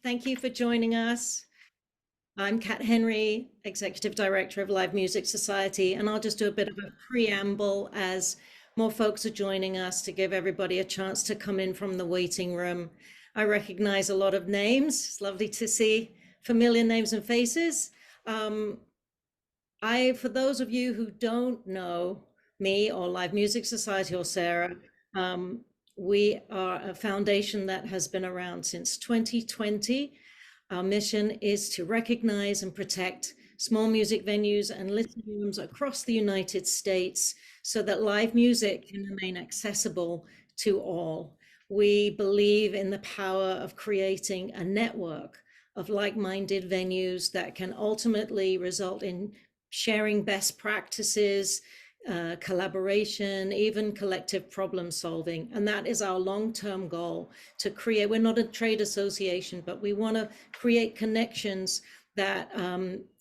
Thank you for joining us. I'm Kat Henry, Executive Director of Live Music Society, and I'll just do a bit of a preamble as more folks are joining us to give everybody a chance to come in from the waiting room. I recognize a lot of names. It's lovely to see familiar names and faces. Um, for those of you who don't know me or Live Music Society or Sarah, um, we are a foundation that has been around since 2020. Our mission is to recognize and protect small music venues and listening rooms across the United States so that live music can remain accessible to all. We believe in the power of creating a network of like-minded venues that can ultimately result in sharing best practices, collaboration, even collective problem solving. And that is our long-term goal, to create, we're not a trade association, but we want to create connections that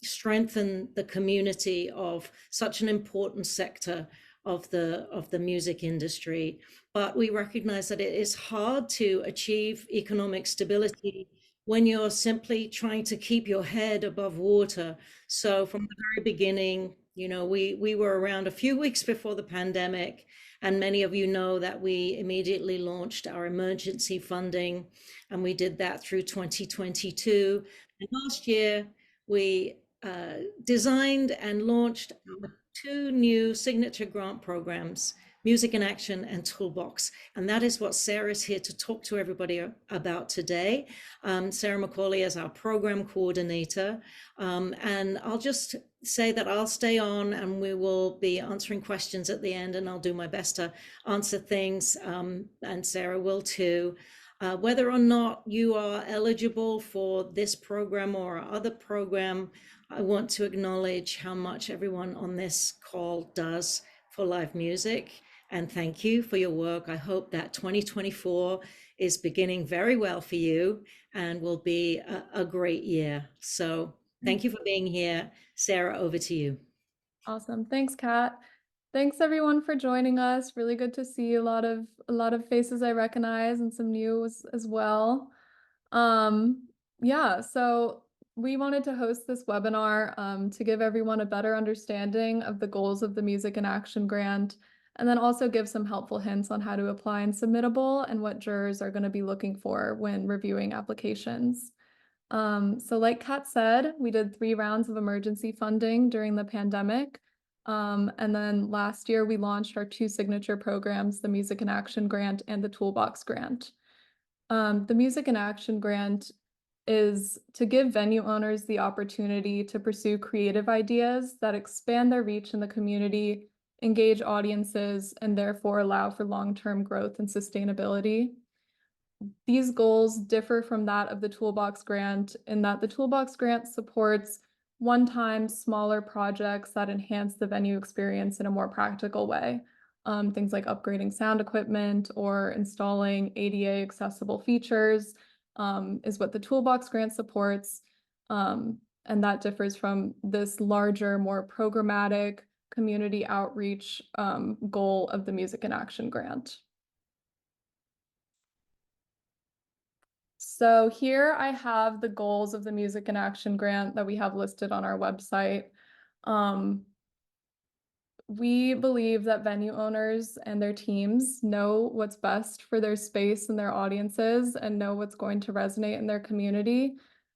strengthen the community of such an important sector of the music industry. But we recognize that it is hard to achieve economic stability when you're simply trying to keep your head above water. So from the very beginning, we were around a few weeks before the pandemic, and many of you know that we immediately launched our emergency funding, and we did that through 2022. And last year, we designed and launched our two new signature grant programs, Music in Action and Toolbox. And that is what Sarah's here to talk to everybody about today. Sarah McCauley is our program coordinator. And I'll just say that I'll stay on and we will be answering questions at the end, and I'll do my best to answer things, and Sarah will too. Whether or not you are eligible for this program or other program, I want to acknowledge how much everyone on this call does for live music. And thank you for your work. I hope that 2024 is beginning very well for you and will be a great year. So thank you for being here. Sarah, over to you. Awesome. Thanks, Kat. Thanks everyone for joining us. Really good to see a lot of faces I recognize and some new as well. Yeah, so we wanted to host this webinar to give everyone a better understanding of the goals of the Music in Action grant, and then also give some helpful hints on how to apply in Submittable and what jurors are going to be looking for when reviewing applications. So like Kat said, we did 3 rounds of emergency funding during the pandemic. And then last year we launched our 2 signature programs, the Music in Action grant and the Toolbox grant. The Music in Action grant is to give venue owners the opportunity to pursue creative ideas that expand their reach in the community, engage audiences, and therefore allow for long-term growth and sustainability. These goals differ from that of the Toolbox grant in that the Toolbox grant supports one-time smaller projects that enhance the venue experience in a more practical way. Things like upgrading sound equipment or installing ADA accessible features is what the Toolbox grant supports. And that differs from this larger, more programmatic community outreach goal of the Music in Action grant. So here I have the goals of the Music in Action grant that we have listed on our website. We believe that venue owners and their teams know what's best for their space and their audiences and know what's going to resonate in their community.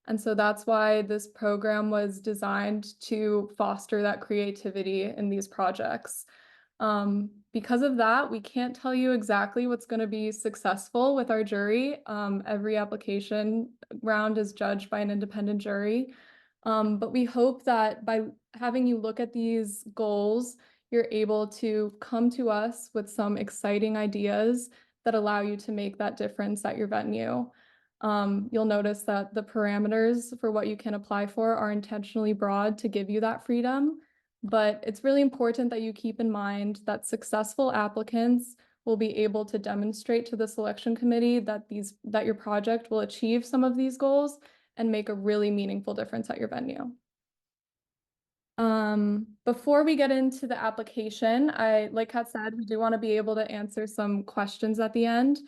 And so that's why this program was designed to foster that creativity in these projects. Because of that, we can't tell you exactly what's going to be successful with our jury. Every application round is judged by an independent jury. But we hope that by having you look at these goals, you're able to come to us with some exciting ideas that allow you to make that difference at your venue. You'll notice that the parameters for what you can apply for are intentionally broad to give you that freedom. But it's really important that you keep in mind that successful applicants will be able to demonstrate to the selection committee that your project will achieve some of these goals and make a really meaningful difference at your venue. Before we get into the application, like Kat said, we do want to be able to answer some questions at the end.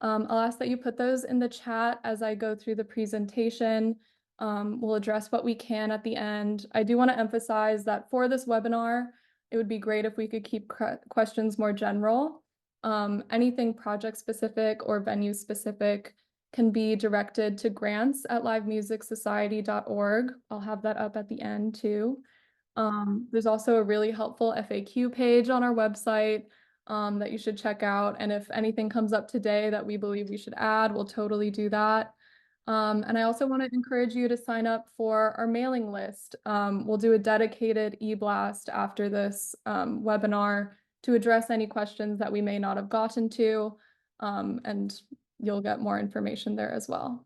I'll ask that you put those in the chat as I go through the presentation. We'll address what we can at the end. I do want to emphasize that for this webinar, it would be great if we could keep questions more general. Anything project specific or venue specific can be directed to grants@livemusicsociety.org. I'll have that up at the end too. There's also a really helpful FAQ page on our website that you should check out. And if anything comes up today that we believe we should add, we'll totally do that. And I also want to encourage you to sign up for our mailing list. We'll do a dedicated e-blast after this webinar to address any questions that we may not have gotten to, and you'll get more information there as well.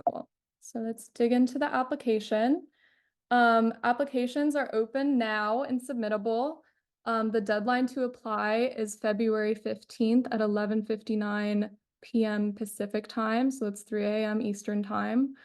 Cool. So let's dig into the application. Applications are open now and submittable. The deadline to apply is February 15th at 11:59 p.m. Pacific time, so it's 3 a.m. Eastern time.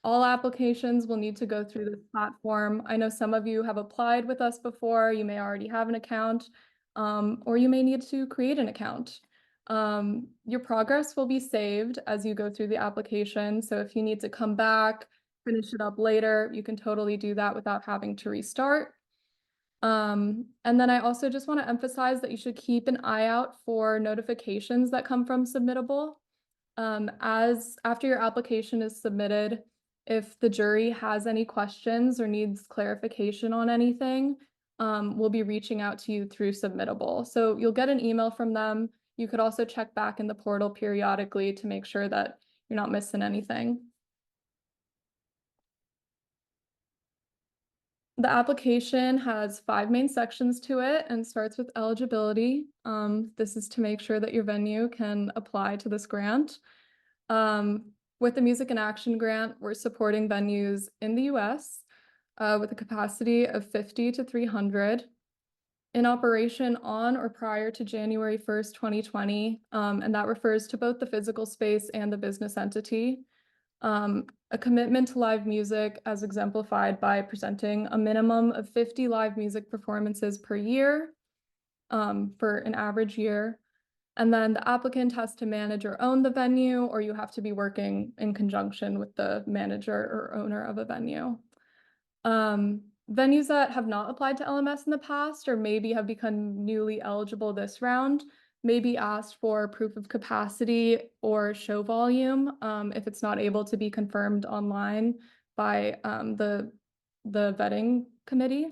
All applications will need to go through this platform. I know some of you have applied with us before. You may already have an account, or you may need to create an account. Your progress will be saved as you go through the application. So if you need to come back, finish it up later, you can totally do that without having to restart. And then I also just want to emphasize that you should keep an eye out for notifications that come from Submittable. As after your application is submitted, if the jury has any questions or needs clarification on anything, we'll be reaching out to you through Submittable. So you'll get an email from them. You could also check back in the portal periodically to make sure that you're not missing anything. The application has 5 main sections to it and starts with eligibility. This is to make sure that your venue can apply to this grant. With the Music in Action grant, we're supporting venues in the US with a capacity of 50 to 300 in operation on or prior to January 1st, 2020. And that refers to both the physical space and the business entity. A commitment to live music as exemplified by presenting a minimum of 50 live music performances per year for an average year. And then the applicant has to manage or own the venue, or you have to be working in conjunction with the manager or owner of a venue. Venues that have not applied to LMS in the past or maybe have become newly eligible this round may be asked for proof of capacity or show volume if it's not able to be confirmed online by the vetting committee.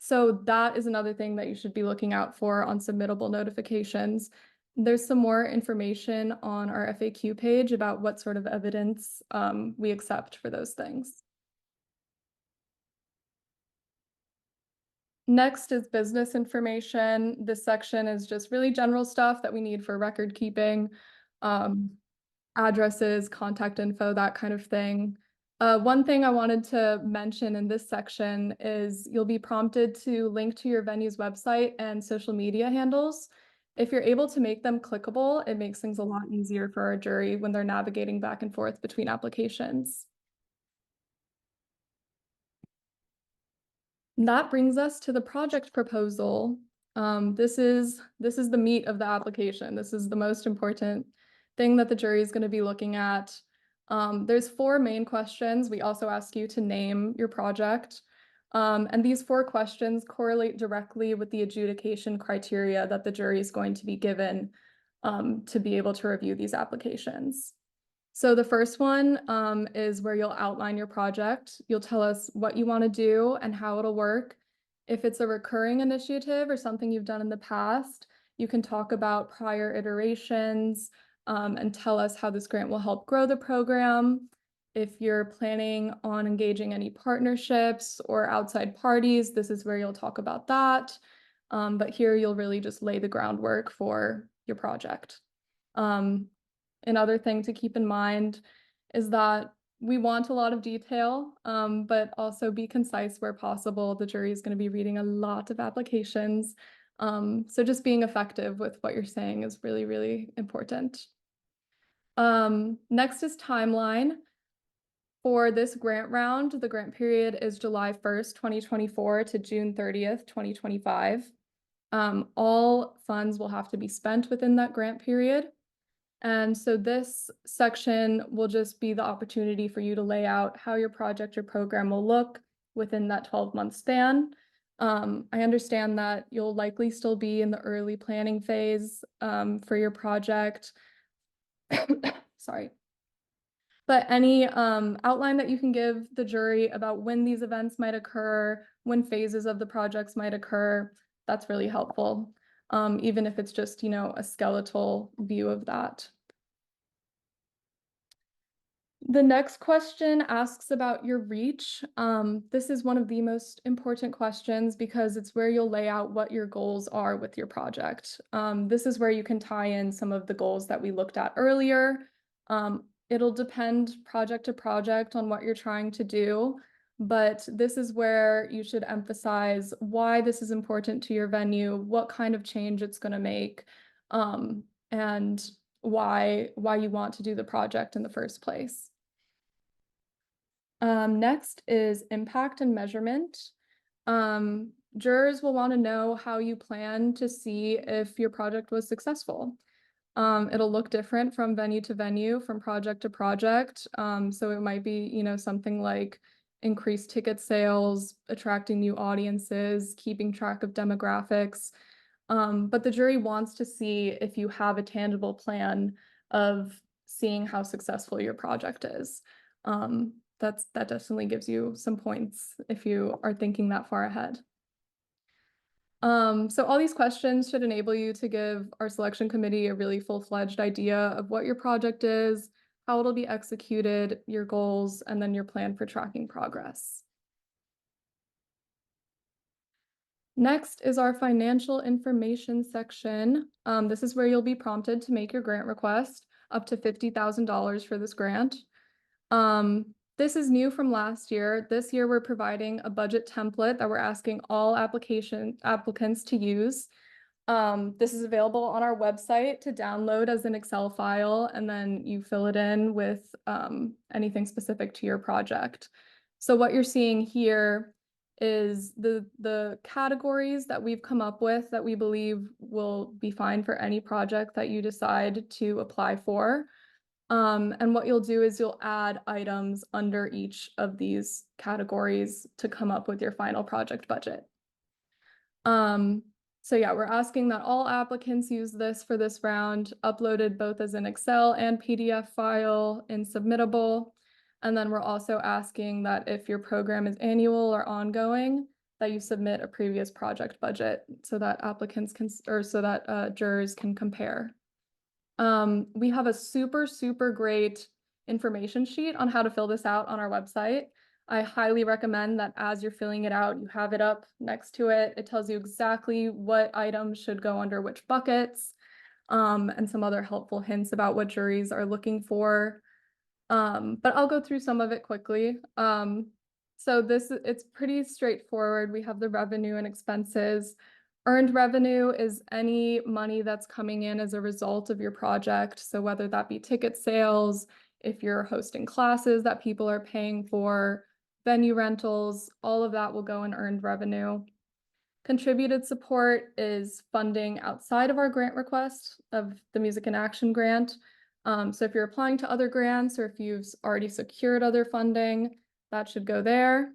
So that is another thing that you should be looking out for on submittable notifications. There's some more information on our FAQ page about what sort of evidence we accept for those things. Next is business information. This section is just really general stuff that we need for record keeping, addresses, contact info, that kind of thing. One thing I wanted to mention in this section is you'll be prompted to link to your venue's website and social media handles. If you're able to make them clickable, it makes things a lot easier for our jury when they're navigating back and forth between applications. That brings us to the project proposal. This is the meat of the application. This is the most important thing that the jury is going to be looking at. There's 4 main questions. We also ask you to name your project. And these 4 questions correlate directly with the adjudication criteria that the jury is going to be given to be able to review these applications. So the first one is where you'll outline your project. You'll tell us what you want to do and how it'll work. If it's a recurring initiative or something you've done in the past, you can talk about prior iterations and tell us how this grant will help grow the program. If you're planning on engaging any partnerships or outside parties, this is where you'll talk about that. But here you'll really just lay the groundwork for your project. Another thing to keep in mind is that we want a lot of detail, but also be concise where possible. The jury is going to be reading a lot of applications. So just being effective with what you're saying is really, really important. Next is timeline. For this grant round, the grant period is July 1st, 2024 to June 30th, 2025. All funds will have to be spent within that grant period. And so this section will just be the opportunity for you to lay out how your project or program will look within that 12-month span. I understand that you'll likely still be in the early planning phase for your project. Sorry. But any outline that you can give the jury about when these events might occur, when phases of the projects might occur, that's really helpful, even if it's just, a skeletal view of that. The next question asks about your reach. This is one of the most important questions because it's where you'll lay out what your goals are with your project. This is where you can tie in some of the goals that we looked at earlier. It'll depend project to project on what you're trying to do, but this is where you should emphasize why this is important to your venue, what kind of change it's going to make, and why you want to do the project in the first place. Next is impact and measurement. Jurors will want to know how you plan to see if your project was successful. It'll look different from venue to venue, from project to project. So it might be, something like increased ticket sales, attracting new audiences, keeping track of demographics. But the jury wants to see if you have a tangible plan of seeing how successful your project is. That definitely gives you some points if you are thinking that far ahead. So all these questions should enable you to give our selection committee a really full-fledged idea of what your project is, how it'll be executed, your goals, and then your plan for tracking progress. Next is our financial information section. This is where you'll be prompted to make your grant request, up to $50,000 for this grant. This is new from last year. This year, we're providing a budget template that we're asking all applicants to use. This is available on our website to download as an Excel file, and then you fill it in with anything specific to your project. So what you're seeing here is the categories that we've come up with that we believe will be fine for any project that you decide to apply for. And what you'll do is you'll add items under each of these categories to come up with your final project budget. So yeah, we're asking that all applicants use this for this round, uploaded both as an Excel and PDF file in Submittable. And then we're also asking that if your program is annual or ongoing, that you submit a previous project budget so that applicants can, or so that jurors can compare. We have a super great information sheet on how to fill this out on our website. I highly recommend that as you're filling it out, you have it up next to it. It tells you exactly what items should go under which buckets, and some other helpful hints about what juries are looking for. But I'll go through some of it quickly. So it's pretty straightforward. We have the revenue and expenses. Earned revenue is any money that's coming in as a result of your project. So whether that be ticket sales, if you're hosting classes that people are paying for, venue rentals, all of that will go in earned revenue. Contributed support is funding outside of our grant request of the Music in Action grant. So if you're applying to other grants or if you've already secured other funding, that should go there.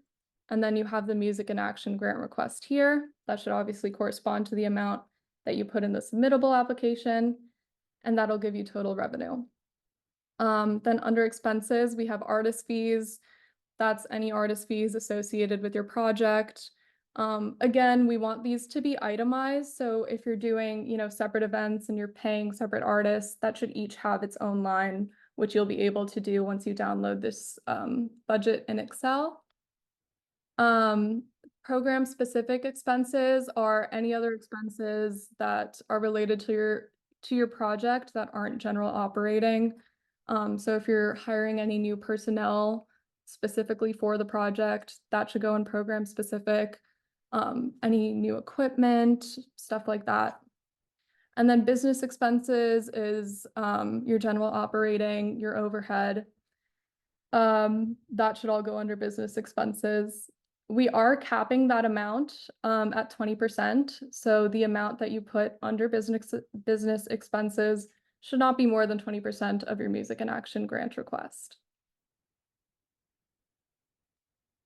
And then you have the Music in Action grant request here. That should obviously correspond to the amount that you put in the submittable application, and that'll give you total revenue. Then under expenses, we have artist fees. That's any artist fees associated with your project. Again, we want these to be itemized. So if you're doing, separate events and you're paying separate artists, that should each have its own line, which you'll be able to do once you download this budget in Excel. Program specific expenses are any other expenses that are related to your project that aren't general operating. So if you're hiring any new personnel specifically for the project, that should go in program specific. Any new equipment, stuff like that. And then business expenses is your general operating, your overhead. That should all go under business expenses. We are capping that amount at 20%. So the amount that you put under business expenses should not be more than 20% of your Music in Action grant request.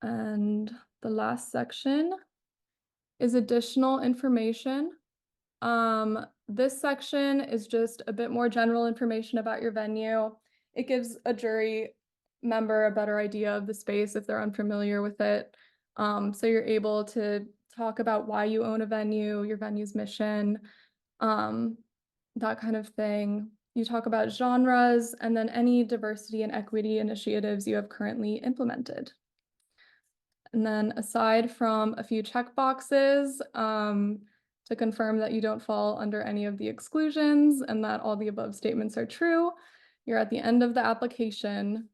And the last section is additional information. This section is just a bit more general information about your venue. It gives a jury member a better idea of the space if they're unfamiliar with it. So you're able to talk about why you own a venue, your venue's mission, that kind of thing. You talk about genres and then any diversity and equity initiatives you have currently implemented. And then aside from a few check boxes, to confirm that you don't fall under any of the exclusions and that all the above statements are true, you're at the end of the application.